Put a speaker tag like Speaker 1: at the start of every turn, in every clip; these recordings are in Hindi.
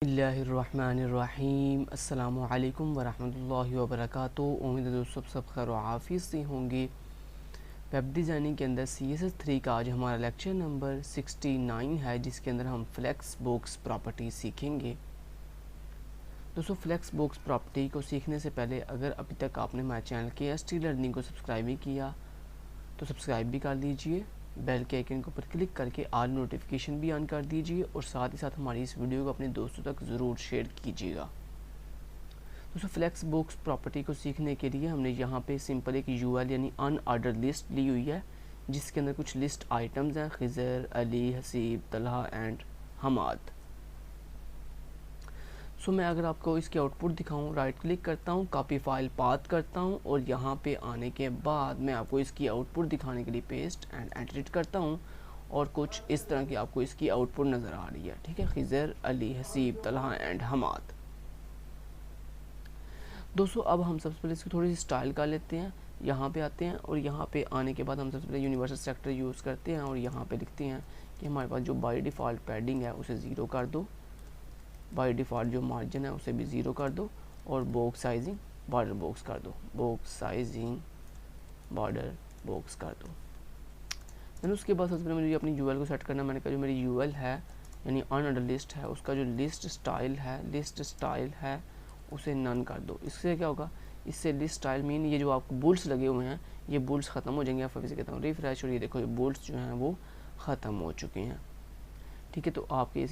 Speaker 1: बिस्मिल्लाहिर्रहमानिर्रहीम अस्सलामु अलैकुम वरहमतुल्लाहि वबरकातुहू। उम्मीद है दोस्तों सब खैर व आफियत से होंगे। वेब डिज़ाइनिंग के अंदर CSS3 का आज हमारा लेक्चर नंबर 69 है, जिसके अंदर हम फ्लेक्स बॉक्स प्रॉपर्टी सीखेंगे। दोस्तों फ्लेक्स बॉक्स प्रॉपर्टी को सीखने से पहले अगर अभी तक आपने हमारे चैनल KST लर्निंग को सब्सक्राइब नहीं किया तो सब्सक्राइब भी कर लीजिए, बेल के आइकन के ऊपर क्लिक करके ऑल नोटिफिकेशन भी ऑन कर दीजिए और साथ ही साथ हमारी इस वीडियो को अपने दोस्तों तक ज़रूर शेयर कीजिएगा। दोस्तों फ्लेक्स बॉक्स प्रॉपर्टी को सीखने के लिए हमने यहाँ पे सिंपल एक UL यानी अनऑर्डर लिस्ट ली हुई है, जिसके अंदर कुछ लिस्ट आइटम्स हैं, खिज़र, अली, हसीब, तलहा एंड हमाद। मैं अगर आपको इसके आउटपुट दिखाऊं, राइट क्लिक करता हूं, कॉपी फाइल पाथ करता हूं और यहाँ पे आने के बाद मैं आपको इसकी आउटपुट दिखाने के लिए पेस्ट एंड एडिट करता हूं और कुछ इस तरह की आपको इसकी आउटपुट नज़र आ रही है। ठीक है, खिज़र, अली, हसीब, तलहा एंड हमाद। दोस्तों अब हम सबसे पहले इसकी थोड़ी सी स्टाइल कर लेते हैं। यहाँ पे आते हैं और यहाँ पे आने के बाद हम सबसे पहले यूनिवर्सल सेलेक्टर यूज़ करते हैं और यहाँ पे लिखते हैं कि हमारे पास जो बाई डिफ़ॉल्ट पैडिंग है उसे 0 कर दो, बाई डिफ़ॉल्ट जो मार्जिन है उसे भी 0 कर दो और बॉक्स साइजिंग बॉर्डर बॉक्स कर दो, बॉक्स साइजिंग बॉर्डर बॉक्स कर दो। मैंने उसके बाद सबसे पहले मुझे अपनी UL को सेट करना। मैंने कहा जो मेरी UL है यानी अनऑर्डर लिस्ट है, उसका जो लिस्ट स्टाइल है उसे नन कर दो। इससे क्या होगा, इससे लिस्ट स्टाइल मीन ये जो आपको बुल्स लगे हुए हैं ये बुल्स ख़त्म हो जाएंगे। आप फिर से कहता हूँ रिफ्रेश और ये देखो ये बुल्स जो हैं वो ख़त्म हो चुके हैं। ठीक है, तो आपके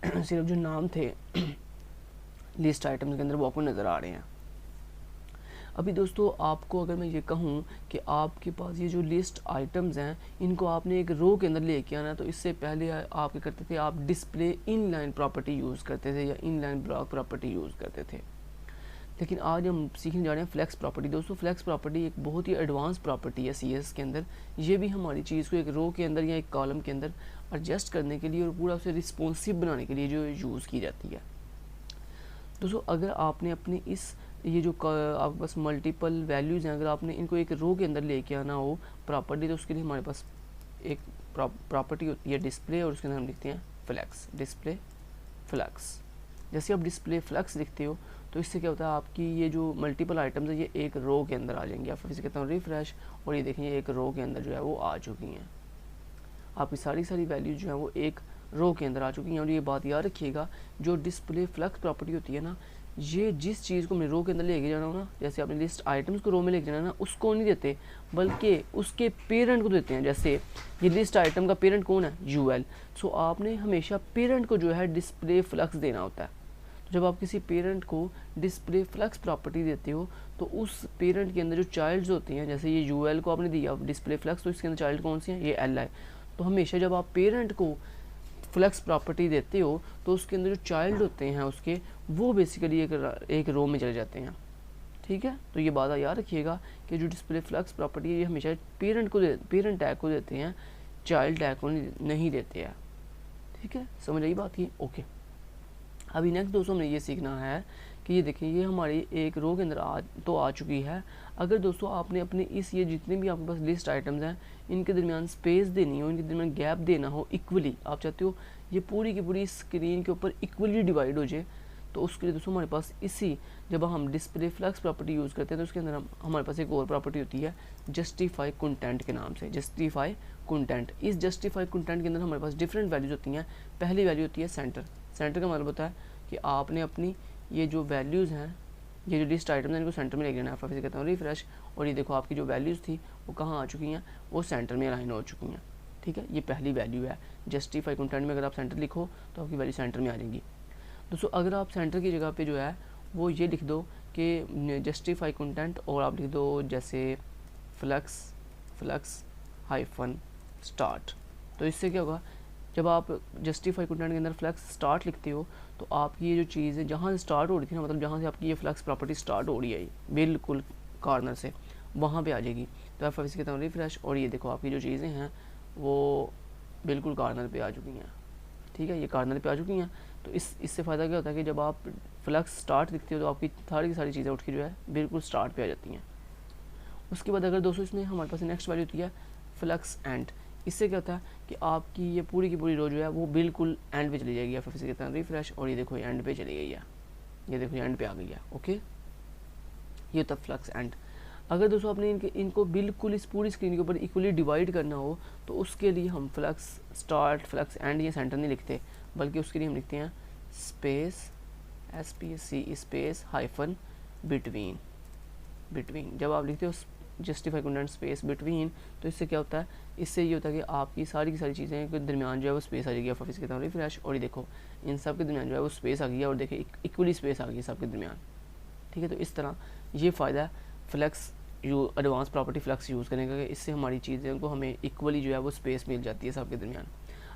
Speaker 1: सिर्फ जो नाम थे लिस्ट आइटम्स के अंदर वो आपको नज़र आ रहे हैं। अभी दोस्तों आपको अगर मैं ये कहूँ कि आपके पास ये जो लिस्ट आइटम्स हैं इनको आपने एक रो के अंदर लेके आना, तो इससे पहले आप क्या करते थे, आप डिस्प्ले इनलाइन प्रॉपर्टी यूज़ करते थे या इनलाइन ब्लॉक प्रॉपर्टी यूज़ करते थे। लेकिन आज हम सीखने जा रहे हैं फ्लेक्स प्रॉपर्टी। दोस्तों फ्लेक्स प्रॉपर्टी एक बहुत ही एडवांस प्रॉपर्टी है CSS के अंदर। ये भी हमारी चीज़ को एक रो के अंदर या एक कॉलम के अंदर एडजस्ट करने के लिए और पूरा उसे रिस्पॉन्सिव बनाने के लिए जो यूज़ की जाती है। दोस्तों अगर आपने अपने इस ये जो आपके पास मल्टीपल वैल्यूज़ हैं, अगर आपने इनको एक रो के अंदर लेके आना हो प्रॉपर्टी, तो उसके लिए हमारे पास एक प्रॉपर्टी होती है डिस्प्ले और उसके अंदर हम लिखते हैं फ्लेक्स, डिस्प्ले फ्लेक्स। जैसे आप डिस्प्ले फ्लेक्स लिखते हो तो इससे क्या होता है, आपकी ये जो मल्टीपल आइटम्स है ये एक रो के अंदर आ जाएंगे। आप फिर से कहता हूँ रिफ्रेश और ये देखेंगे एक रो के अंदर जो है वो आ चुकी हैं। आपकी सारी वैल्यूज जो है वो एक रो के अंदर आ चुकी हैं। और ये बात याद रखिएगा, जो डिस्प्ले फ्लेक्स प्रॉपर्टी होती है ना, ये जिस चीज़ को हमने रो के अंदर लेके जाना हो ना, जैसे आपने लिस्ट आइटम्स को रो में लेके जाना ना, उसको नहीं देते बल्कि उसके पेरेंट को देते हैं। जैसे ये लिस्ट आइटम का पेरेंट कौन है, UL। सो आपने हमेशा पेरेंट को जो है डिस्प्ले फ्लेक्स देना होता है। तो जब आप किसी पेरेंट को डिस्प्ले फ्लेक्स प्रॉपर्टी देते हो तो उस पेरेंट के अंदर जो चाइल्ड्स होते हैं, जैसे ये UL को आपने दिया डिस्प्ले फ्लेक्स, तो इसके अंदर चाइल्ड कौन सी है, ये L है। तो हमेशा जब आप पेरेंट को फ्लेक्स प्रॉपर्टी देते हो तो उसके अंदर जो चाइल्ड होते हैं उसके, वो बेसिकली एक रो में चले जाते हैं। ठीक है, तो ये बात याद रखिएगा कि जो डिस्प्ले फ्लेक्स प्रॉपर्टी है ये हमेशा पेरेंट टैग को देते हैं, चाइल्ड टैग को नहीं देते हैं। ठीक है, समझ आई बात की। ओके, अभी नेक्स्ट दोस्तों हमने ये सीखना है कि ये देखिए ये हमारी एक रो के अंदर आ चुकी है। अगर दोस्तों आपने अपने ये जितने भी आपके पास लिस्ट आइटम्स हैं इनके दरमियान स्पेस देनी हो, इनके दरमियान गैप देना हो इक्वली, आप चाहते हो ये पूरी की पूरी स्क्रीन के ऊपर इक्वली डिवाइड हो जाए, तो उसके लिए दोस्तों हमारे पास जब हम डिस्प्ले फ्लेक्स प्रॉपर्टी यूज़ करते हैं तो उसके अंदर हमारे पास एक और प्रॉपर्टी होती है जस्टिफाई कंटेंट के नाम से, जस्टिफाई कंटेंट। इस जस्टिफाई कंटेंट के अंदर हमारे पास डिफरेंट वैल्यूज होती हैं। पहली वैल्यू होती है सेंटर का मतलब होता है कि आपने अपनी ये जो वैल्यूज़ हैं, ये जो लिस्ट आइटम्स हैं, इनको सेंटर में लेके जाना है। फिर कहता हूँ रिफ्रेश और ये देखो आपकी जो वैल्यूज़ थी वो कहाँ आ चुकी हैं, वो सेंटर में अलाइन हो चुकी हैं। ठीक है, ये पहली वैल्यू है जस्टिफाई कंटेंट में। अगर आप सेंटर लिखो तो आपकी वैल्यू सेंटर में आ जाएगी। दोस्तों अगर आप सेंटर की जगह पे जो है वो ये लिख दो कि जस्टिफाई कंटेंट और आप लिख दो जैसे फ्लेक्स हाइफन स्टार्ट, तो इससे क्या होगा, जब आप जस्टिफाई कंटेंट के अंदर फ्लेक्स स्टार्ट लिखते हो तो आपकी ये जो चीज़ है जहाँ से स्टार्ट हो रही थी ना, मतलब जहाँ से आपकी ये फ्लेक्स प्रॉपर्टी स्टार्ट हो रही है बिल्कुल कॉर्नर से, वहाँ पे आ जाएगी। तो आप फिर से कहता हूँ रिफ्रेश और ये देखो आपकी जो चीज़ें हैं वो बिल्कुल कॉर्नर पे आ चुकी हैं। ठीक है, ये कॉर्नर पे आ चुकी हैं। तो इससे फ़ायदा क्या होता है कि जब आप फ्लेक्स स्टार्ट लिखते हो तो आपकी सारी की सारी चीज़ें उठ के जो है बिल्कुल स्टार्ट पे आ जाती हैं। उसके बाद अगर दोस्तों इसमें हमारे पास नेक्स्ट वैल्यू होती है फ्लेक्स एंड। इससे क्या होता है कि आपकी ये पूरी की पूरी रो जो है वो बिल्कुल एंड पे चली जाएगी। F5 से कहते हैं रिफ्रेश, और ये देखो एंड पे चली गई है, ये देखो एंड पे आ गई है। ओके, ये होता है फ्लक्स एंड। अगर दोस्तों आपने इनको बिल्कुल इस पूरी स्क्रीन के ऊपर इक्वली डिवाइड करना हो तो उसके लिए हम फ्लक्स स्टार्ट, फ्लक्स एंड ये सेंटर नहीं लिखते, बल्कि उसके लिए हम लिखते हैं space, SPAC space hyphen between. Between जब आप लिखते हो जस्टिफाई कंटेंट स्पेस बिटवीन, तो इससे क्या होता है, इससे ये होता है कि आपकी सारी की सारी चीज़ें के दरमियान जो है वो स्पेस आ जाएगी। F5 के तरह रिफ्रेश, और ये देखो इन सब के दरमियान जो है वो स्पेस आ गई है, और देखिए इक्वली स्पेस आ गई है सब के दरमियान। ठीक है, तो इस तरह ये फ़ायदा है flux advance property flux use करने का, इससे हमारी चीज़ें को हमें इक्वली जो है वो स्पेस मिल जाती है सब के दरमियान।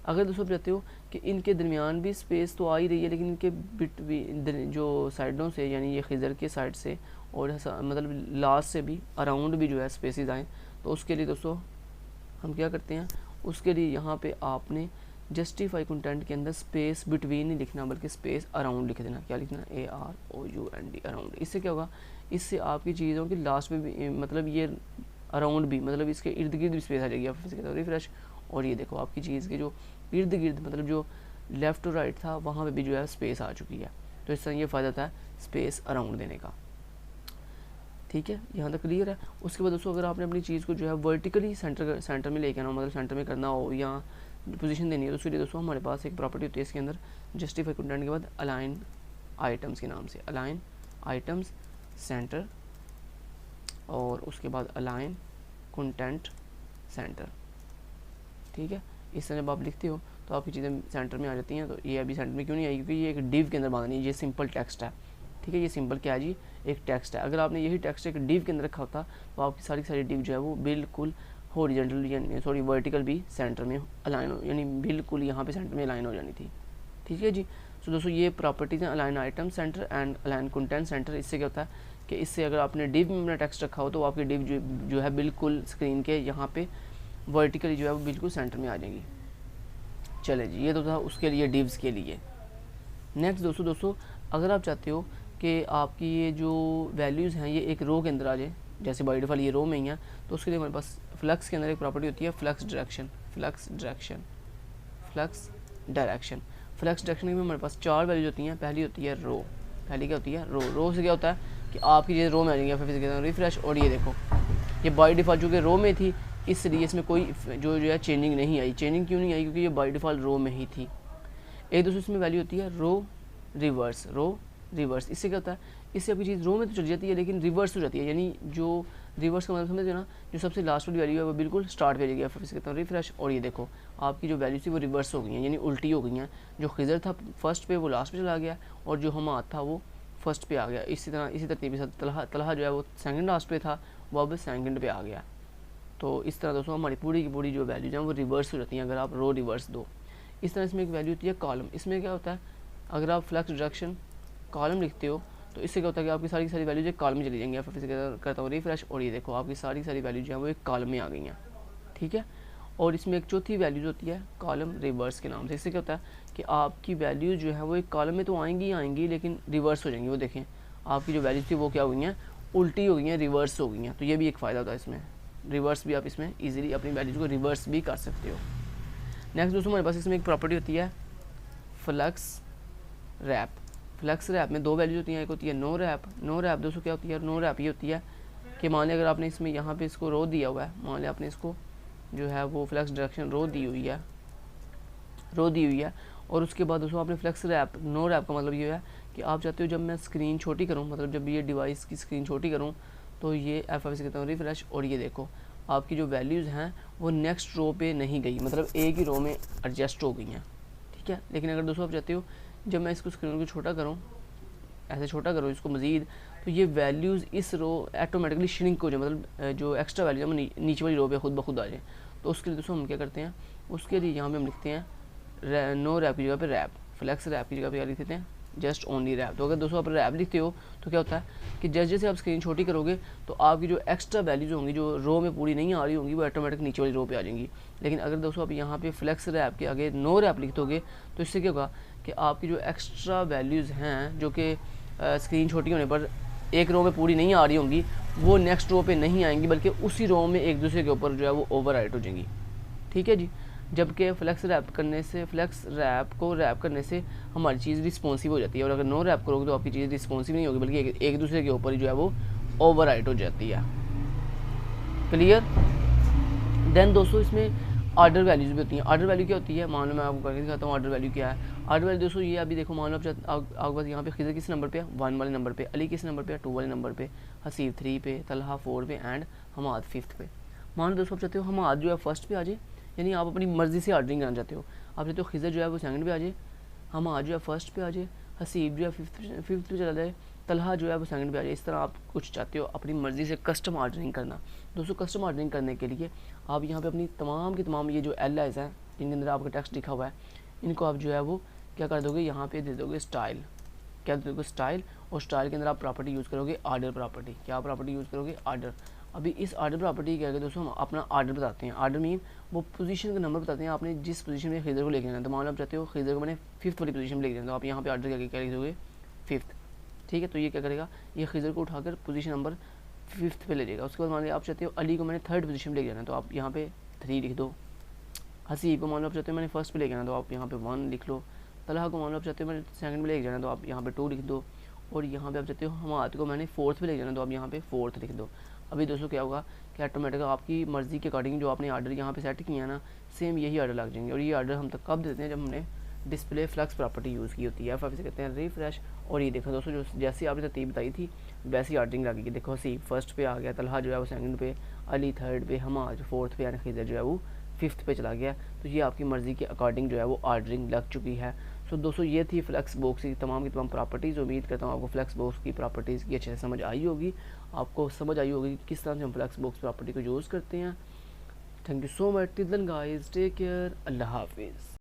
Speaker 1: अगर दोस्तों आप चाहते हो कि इनके दरमियान भी स्पेस तो आ ही रही है, लेकिन इनके बिटवीन जो साइडों से, यानी ये खिज़र के साइड से और मतलब लास्ट से भी अराउंड भी जो है स्पेसिस आएँ, तो उसके लिए दोस्तों हम क्या करते हैं, उसके लिए यहाँ पे आपने जस्टिफाई कंटेंट के अंदर स्पेस बिटवीन नहीं लिखना, बल्कि स्पेस अराउंड लिख देना। क्या लिखना, AROUND अराउंड। इससे क्या होगा, इससे आपकी चीज़ों की लास्ट में भी मतलब ये अराउंड भी, मतलब इसके इर्द गिर्द भी स्पेस आ जाएगी। आप फिर कहते रिफ्रेश, और ये देखो आपकी चीज़ के जो इर्द गिर्द मतलब जो लेफ़्ट और राइट था वहाँ पे भी जो है स्पेस आ चुकी है। तो इस तरह ये फ़ायदा था स्पेस अराउंड देने का। ठीक है, यहाँ तक क्लियर है। उसके बाद दोस्तों अगर आपने अपनी चीज़ को जो है वर्टिकली सेंटर में लेके आना हो, मतलब सेंटर में करना हो या पोजीशन देनी है, तो उसके लिए दोस्तों हमारे पास एक प्रॉपर्टी होती है इसके अंदर जस्टिफाई कंटेंट के बाद अलाइन आइटम्स के नाम से, अलाइन आइटम्स सेंटर, और उसके बाद अलाइन कंटेंट सेंटर। ठीक है, इस तरह जब आप लिखते हो तो आपकी चीज़ें सेंटर में आ जाती हैं। तो ये अभी सेंटर में क्यों नहीं आई, क्योंकि ये एक डिव के अंदर बांधनी है, ये सिंपल टेक्स्ट है। ठीक है, ये सिंपल क्या है जी, एक टेक्स्ट है। अगर आपने यही टेक्स्ट एक डिव के अंदर रखा होता तो आपकी सारी सारी डिव जो है वो बिल्कुल हॉरिजॉन्टल यानी सॉरी वर्टिकल भी सेंटर में अलाइन हो, यानी बिल्कुल यहाँ पे सेंटर में अलाइन हो जानी थी। ठीक है जी। तो दोस्तों ये प्रॉपर्टीज़ हैं align item centre and align content centre. इससे क्या होता है कि इससे अगर आपने डिव में अपना टेक्स्ट रखा हो तो आपकी डिव जो है बिल्कुल स्क्रीन के यहाँ पे वर्टिकली जो है वो बिल्कुल सेंटर में आ जाएगी। चले जी, ये तो था उसके लिए डिव्स के लिए। नेक्स्ट दोस्तों अगर आप चाहते हो कि आपकी ये जो वैल्यूज़ हैं ये एक रो के अंदर आ जाए, जैसे बाय डिफ़ॉल्ट ये रो में ही है, तो उसके लिए हमारे पास फ्लक्स के अंदर एक प्रॉपर्टी होती है फ्लक्स डायरेक्शन। फ्लक्स डायरेक्शन में हमारे पास 4 वैल्यूज होती हैं। पहली होती है रो, पहली क्या होती है रो से क्या होता है कि आपकी ये रो में आ जाएंगे, फिर रिफ्रेश, और ये देखो ये बाय डिफ़ॉल्ट चूँकि रो में थी इसलिए इसमें कोई जो है चेंजिंग नहीं आई। चेंजिंग क्यों नहीं आई, क्योंकि ये बाय डिफ़ॉल्ट रो में ही थी। एक दोस्तों इसमें वैल्यू होती है रो रिवर्स। इससे क्या होता है, इससे आपकी चीज़ रो में तो चली जाती है लेकिन रिवर्स हो जाती है, यानी जो रिवर्स का मतलब समझते हो ना, जो सबसे लास्ट वाली वैल्यू है वो बिल्कुल स्टार्ट पे जाएगी। फिर कहता हूँ रिफ्रेश, और ये देखो आपकी जो वैल्यू थी वो रिवर्स हो गई हैं, यानी उल्टी हो गई हैं। जो खिजर था फर्स्ट पे वो लास्ट पे चला गया, और जो हमाद था वो फर्स्ट पे आ गया। इसी तरतीब से तलहा जो है वो सेकंड लास्ट पे था, वो अब सेकंड पे आ गया। तो इस तरह दोस्तों हमारी पूरी की पूरी जो वैल्यूज हैं वो रिवर्स हो जाती हैं अगर आप रो रिवर्स दो। इस तरह इसमें एक वैल्यू होती है कॉलम। इसमें क्या होता है, अगर आप फ्लक्स डायरेक्शन कॉलम लिखते हो तो इससे क्या होता है कि आपकी सारी की सारी वैल्यूज एक कॉलम में चली जाएंगी। आप फिर करता हूँ रिफ्रेश, और ये देखो आपकी सारी सारी वैल्यूज हैं वो एक कॉलम में आ गई हैं। ठीक है, और इसमें एक चौथी वैल्यूज होती है कॉलम रिवर्स के नाम से। इससे क्या होता है कि आपकी वैल्यूज जो है वो एक कॉलम में तो आएंगी लेकिन रिवर्स हो जाएंगी। वो देखें आपकी जो वैल्यूज थी वो क्या हो गई हैं, उल्टी हो गई हैं, रिवर्स हो गई हैं। तो ये भी एक फ़ायदा होता है इसमें, रिवर्स भी आप इसमें ईजिली अपनी वैल्यूज को रिवर्स भी कर सकते हो। नेक्स्ट दोस्तों हमारे पास इसमें एक प्रॉपर्टी होती है फ्लक्स रैप। फ्लक्स रैप में 2 वैल्यूज होती हैं, एक होती है नो रैप। दोस्तों क्या होती है नो रैप, ये होती है कि मान लिया अगर आपने इसमें यहाँ पे इसको रो दिया हुआ है, मान लिया आपने इसको जो है वो फ्लक्स डायरेक्शन रो दी हुई है, और उसके बाद दोस्तों आपने फ्लक्स रैप नो रैप का मतलब ये है कि आप चाहते हो जब मैं स्क्रीन छोटी करूँ, मतलब जब ये डिवाइस की स्क्रीन छोटी करूँ तो ये F5 से कहता हूँ रिफ्रेश, और ये देखो आपकी जो वैल्यूज़ हैं वो नेक्स्ट रो पे नहीं गई, मतलब एक ही रो में एडजस्ट हो गई हैं। ठीक है, लेकिन अगर दोस्तों आप चाहते हो जब मैं इसको स्क्रीन को छोटा करूँ, ऐसे छोटा करूँ इसको मज़ीद, तो ये वैल्यूज़ इस रो ऑटोमेटिकली श्रिंक हो जाए, मतलब जो एक्स्ट्रा वैल्यू है नीचे वाली रो पे खुद ब खुद आ जाए। तो उसके लिए दोस्तों हम क्या करते हैं, उसके लिए यहाँ पे हम लिखते हैं नो रैप की जगह पे रैप, फ्लक्स रैप की जगह पे क्या लिख देते हैं जस्ट ओनली रैप। तो अगर दोस्तों आप रैप लिखते हो तो क्या होता है कि जैसे आप स्क्रीन छोटी करोगे तो आपकी जो एक्स्ट्रा वैल्यूज़ होंगी जो रो में पूरी नहीं आ रही होंगी वो ऑटोमेटिक नीचे वाली रो पे आ जाएंगी। लेकिन अगर दोस्तों आप यहाँ पे फ्लक्स रैप के आगे नो रैप लिख दोगे तो इससे क्या होगा कि आपकी जो एक्स्ट्रा वैल्यूज़ हैं जो कि स्क्रीन छोटी होने पर एक रो में पूरी नहीं आ रही होंगी वो नेक्स्ट रो पे नहीं आएंगी, बल्कि उसी रो में एक दूसरे के ऊपर जो है वो ओवरराइट हो जाएंगी। ठीक है जी। जबकि फ्लेक्स रैप करने से, फ्लेक्स रैप को रैप करने से हमारी चीज़ रिस्पॉन्सिव हो जाती है, और अगर नो रैप करोगे तो आपकी चीज़ रिस्पॉन्सिव नहीं होगी, बल्कि एक दूसरे के ऊपर ही जो है वो ओवरराइट हो जाती है। क्लियर। देन दोस्तों इसमें आर्डर वैल्यूज़ भी होती हैं। आर्डर वैल्यू क्या होती है, मान लो मैं आपको करके दिखाता हूँ आर्डर वैल्यू क्या है। आर्डर वैल्यू दोस्तों ये अभी देखो, मान लो आपके पास यहाँ पे खिज़र किस नंबर पे है, 1 वाले नंबर पे, अली किस नंबर पे है, 2 वाले नंबर पे, हसीब 3 पे, तलहा 4 पे एंड हमाद 5th पे। मान लो दोस्तों आप चाहते हो हमाद जो है फर्स्ट पे आ जाए, यानी आप अपनी मर्ज़ी से ऑर्डरिंग करना चाहते हो। आप चाहते हो खिज़र जो है वो सेकंड पे आ जाए, हमाद जो है फर्स्ट पे आ जाए, हसीब जो है फिफ्थ पे चला जाए, तलहा जो है वो सेकंड पे आ जाए। इस तरह आप कुछ चाहते हो अपनी मर्ज़ी से कस्टम ऑर्डरिंग करना। दोस्तों कस्टम ऑर्डरिंग करने के लिए आप यहाँ पे अपनी तमाम की तमाम ये जो एल आइज़ हैं जिनके अंदर आपका टेक्स्ट लिखा हुआ है, इनको आप जो है वो क्या कर दोगे, यहाँ पे दे दोगे स्टाइल। क्या दे दोगे, स्टाइल। और स्टाइल के अंदर आप प्रॉपर्टी यूज़ करोगे आर्डर प्रॉपर्टी। क्या प्रॉपर्टी यूज़ करोगे, आर्डर। अभी इस आर्डर प्रॉपर्टी क्या है दोस्तों, हम अपना आर्डर बताते हैं। आर्डर मीन वो पोजीशन का नंबर बताते हैं, आपने जिस पोजीशन में खिज़र को लेके जाना है। तो मान लो आप चाहते हो खिज़र को मैंने 5th वाली पोजीशन में लेके जाना, तो आप यहाँ पे आर्डर क्या लिख दोगे, 5th। ठीक है, तो ये क्या करेगा, ये खिज़र को उठाकर पोजीशन नंबर 5th पे ले जाएगा। उसके बाद मान लिया आप चाहते हो अली को मैंने 3rd पोजीशन में लेके जाना है, तो आप यहाँ पे 3 लिख दो। हसीब को मान लो आप चाहते हो मैंने फर्स्ट पे लेके जाना, तो आप यहाँ पे 1 लिख लो। तलहा को मान लो आप चाहते हो मैंने सेकंड पे लेके जाना, तो आप यहाँ पे 2 लिख दो। और यहाँ पे आप चाहते हो हमाद को मैंने 4th पे लेके जाना, तो आप यहाँ पे 4th लिख दो। अभी दोस्तों क्या होगा कि ऑटोमेटिक आपकी मर्ज़ी के अकॉर्डिंग जो आपने आर्डर यहाँ पे सेट किया ना, सेम यही आर्डर लग जाएंगे। और ये आर्डर हम तक कब देते हैं, जब हमने डिस्प्ले फ्लक्स प्रॉपर्टी यूज़ की होती है, फिर से कहते हैं रिफ्रेश। और ये देखो दोस्तों, जो जैसी आपने तरतीब बताई थी वैसी ऑर्डरिंग लगेगी। देखो हसीब फर्स्ट पे आ गया, तलहा जो है वो सेकंड पे, अली 3rd पे, हमाद 4th पे, यानी खिज़र जो है वो 5th पे चला गया। तो ये आपकी मर्ज़ी के अकॉर्डिंग जो है वो ऑर्डरिंग लग चुकी है। सो दोस्तों ये थी फ्लेक्स बॉक्स की तमाम प्रॉपर्टीज़। उम्मीद करता हूँ आपको फ्लेक्स बॉक्स की प्रॉपर्टीज़ की अच्छे से समझ आई होगी। आपको समझ आई होगी कि किस तरह से हम फ्लेक्स बॉक्स प्रॉपर्टी को यूज़ करते हैं। Thank you so much. Till then guys, take care, अल्लाह हाफिज़।